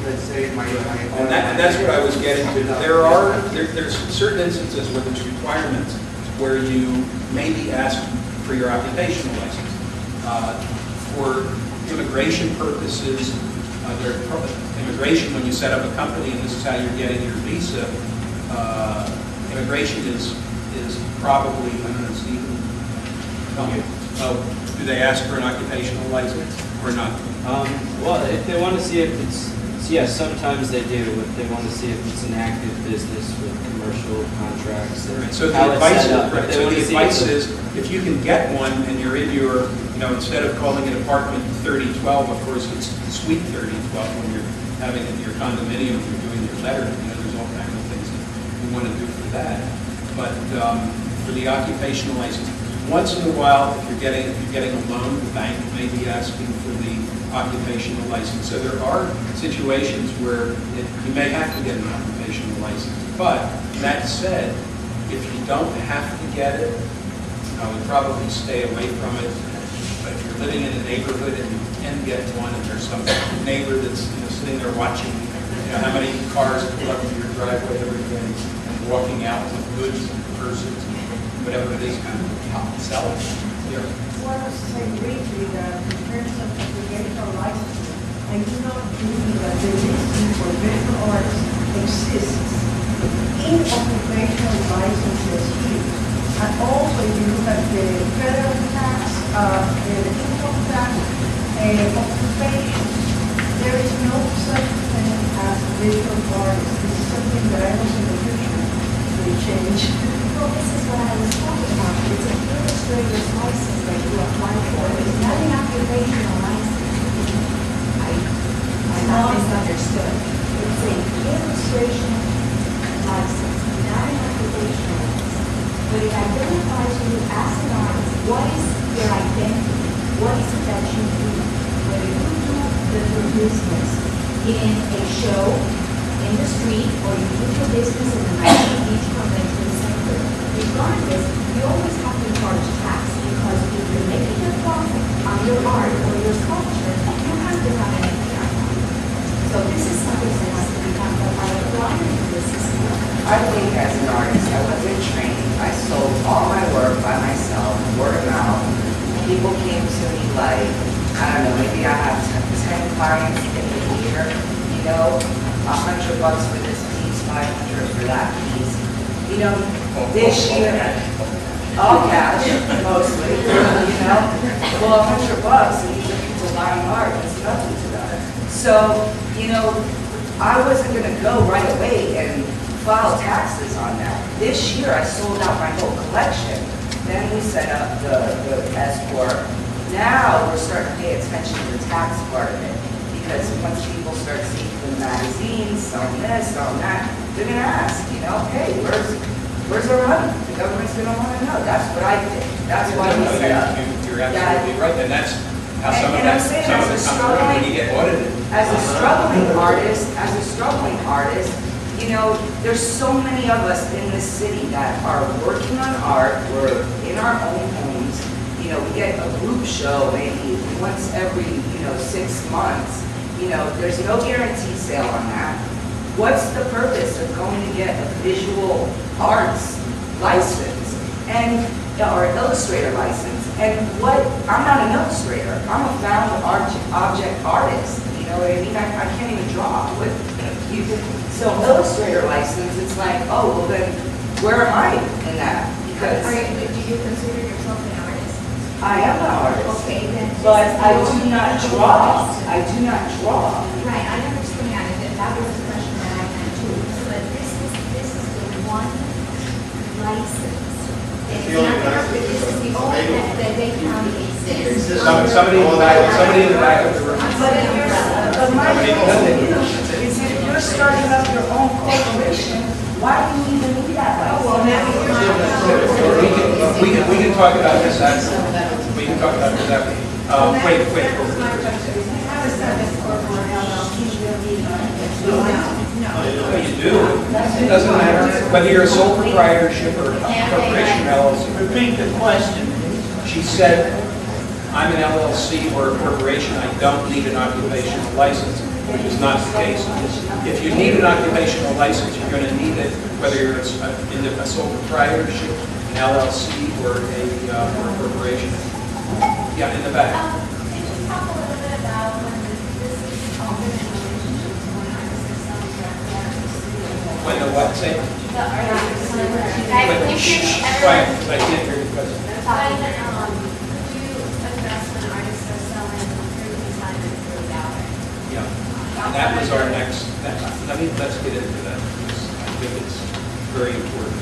let's say my. And that's what I was getting to. There's certain instances where there's requirements where you may be asked for your occupational license. For immigration purposes, immigration, when you set up a company and this is how you're getting your visa, immigration is probably, I don't know, Stephen, do they ask for an occupational license or not? Well, if they want to see if it's, yes, sometimes they do. If they want to see if it's an active business with commercial contracts. And so the how advice, it's set up. right, so the advice is, if you can get one and you're in your, instead of calling it apartment 3012, of course it's suite 3012 when you're having it in your condominium, you're doing your letter, there's all kinds of things that you want to do for that. But for the occupational license, once in a while, if you're getting a loan, the bank may be asking for the occupational license. So there are situations where you may have to get an occupational license. But that said, if you don't have to get it, I would probably stay away from it. But if you're living in a neighborhood and you can get one, and there's some neighbor that's sitting there watching, how many cars pull up to your driveway every day and walking out with goods and purses, whatever it is, kind of sell it. Yeah. So I was saying briefly that in terms of occupational licenses, I do not believe that the listing for visual arts exists in occupational licenses here. And also, if you look at the federal tax, the income tax, occupation, there is no such thing as visual arts. This is something that I was in the future will change. Well, this is what I was talking about. It's an illustrator's license that you apply for. It's not an occupational license. I'm not misunderstood. It's an illustration license, not an occupational license. But it identifies you as an artist. What is your identity? What is it that you do? Whether you do the business in a show, in the street, or you do your business in the Miami Beach Convention Center, regardless, you always have to charge tax because if you're making a profit on your art or your sculpture, you have to have an APR. So this is something that has to be done by applying to the system. I think as an artist, I wasn't trained. I sold all my work by myself, word of mouth. People came to me like, I don't know, maybe I have 10 clients in a year, $100 for this piece, 500 for that piece. This year, all cash, mostly, well, $100 and these are people buying art, it's nothing to them. So, I wasn't gonna go right away and file taxes on that. This year, I sold out my whole collection. Then we set up the S-Corp. Now, we're starting to pay attention to the tax part of it. Because once people start seeing the magazines, selling this, selling that, they're gonna ask, hey, where's our money? The government's gonna wanna know. That's what I think. That's why we set up. You're absolutely right, and that's how some of I'm that saying comes around when you get audited. As a struggling artist, there's so many of us in this city that are working on art. We're in our own homes. We get a group show maybe once every, 6 months. There's no guarantee sale on that. What's the purpose of going to get a visual arts license or illustrator license? And I'm not an illustrator. I'm a found object artist. You know what I mean? I can't even draw. So illustrator license, it's like, oh, well then, where am I in that? Because Do you consider yourself an artist? I am an artist. Okay, then. But I do not draw. I do not draw. Right, I understand, and that was the question that I had too. But this is the one license. It's not that this is the only that Dade County exists. Somebody in the back of the room. But my question is if you're starting up your own corporation, why do you even need that license? Well, now We can talk about this after. We can talk about this after. Wait. That was my question. If you have a service corporate LLC, you don't need No, you do. It doesn't matter whether you're a sole proprietorship or a corporation LLC. Repeat the question. She said, I'm an LLC or a corporation, I don't need an occupational license. which is not the case. If you need an occupational license, you're going to need it, whether it's a sole proprietorship, an LLC, or a corporation. Yeah, in the back. Could you talk a little bit about when this is open in relationships when artists are selling directly out of the studio? When the what, say? The artists are Shh, quiet, I can't hear the question. Could you address when artists are selling through consignment through a gallery? Yeah, and that was our next, let's get into that, because I think it's very important.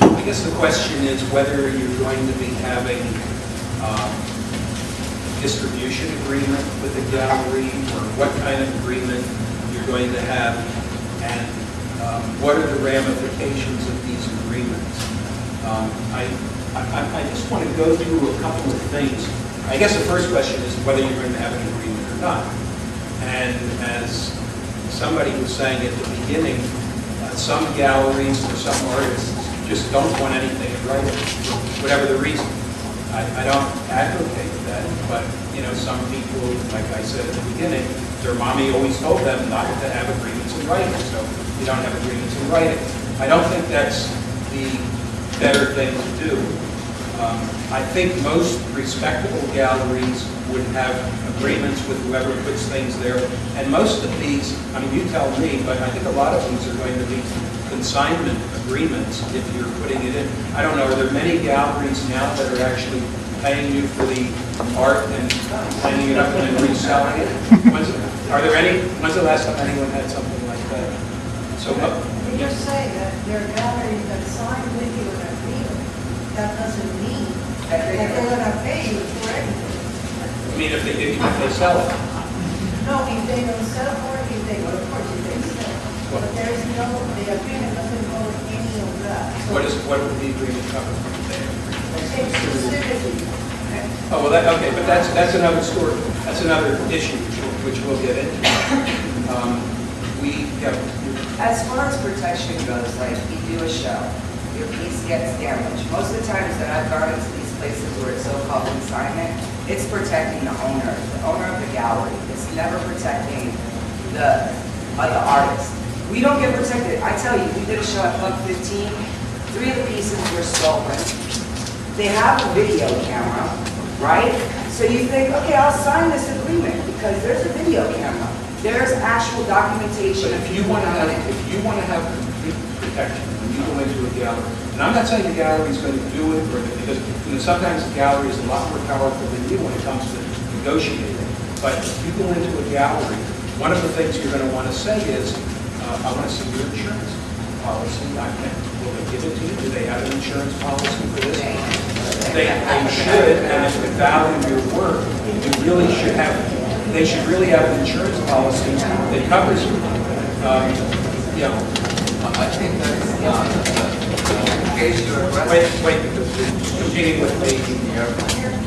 I guess the question is whether you're going to be having distribution agreement with the gallery, or what kind of agreement you're going to have, and what are the ramifications of these agreements. I just want to go through a couple of things. I guess the first question is whether you're going to have an agreement or not. And as somebody was saying at the beginning, some galleries or some artists just don't want anything in writing, whatever the reason. I don't advocate that, but some people, like I said at the beginning, their mommy always told them not to have agreements in writing, so you don't have agreements in writing. I don't think that's the better thing to do. I think most respectable galleries would have agreements with whoever puts things there, and most of these, you tell me, but I think a lot of these are going to be consignment agreements if you're putting it in. I don't know, are there many galleries now that are actually paying you for the art and hanging it up and then reselling it? When's the last time anyone had something like that? So, When you're saying that there are galleries that sign with you an agreement, that doesn't mean that they're going to pay you for anything. if they sell it. No, if they don't sell or if they, well, of course, if they sell. But there is no, the agreement doesn't cover any of that. So What would the agreement cover? exclusivity. Oh, well, okay, but that's another story. That's another issue which we'll get into. As far as protection goes, like you do a show, your piece gets damaged. Most of the times that I've gone into these places where it's so-called consignment, it's protecting the owner of the gallery. It's never protecting the artist. We don't get protected. I tell you, we did a show at Club 15. 3 of the pieces were stolen. They have a video camera, right? So you think, okay, I'll sign this agreement because there's a video camera. There's actual documentation. But if you want to have complete protection when you go into a gallery, and I'm not saying the gallery is going to do it, because sometimes the gallery is a lot more powerful than you when it comes to negotiating. But if you go into a gallery, one of the things you're going to want to say is, I want to see your insurance policy. Will they give it to you? Do they have an insurance policy for this? They should, and if they value your work, they should really have an insurance policy that covers you. I think that is the case you're addressing. Wait, because we're competing with the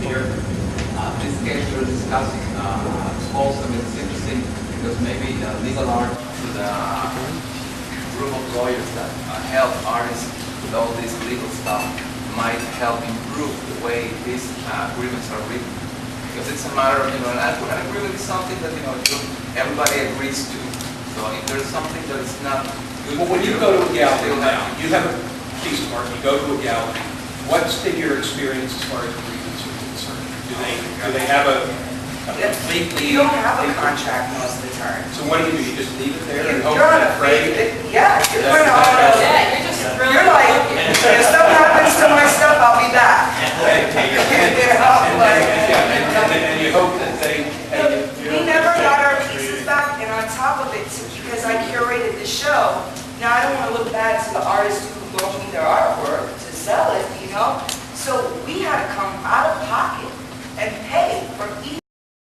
here. This case you're discussing, also it's interesting because maybe legal art to the group of lawyers that help artists with all this legal stuff might help improve the way these agreements are written. Because it's a matter of, an agreement is something that, everybody agrees to. So if there's something that is not good. Well, when you go to a gallery now, you have a piece of art, you go to a gallery, what's been your experience as far as agreements are concerned? Do they have a completely... You don't have a contract most of the time. So what do? You just leave it there and hope You're on and a pray? Yeah, you're going on a... Yeah, you're just throwing. You're like, if something happens to my stuff, I'll be back. And you hope that they... We never got our pieces back, and on top of it, because I curated the show, now I don't want to look bad to the artists who brought me their artwork to sell it, So we had to come out of pocket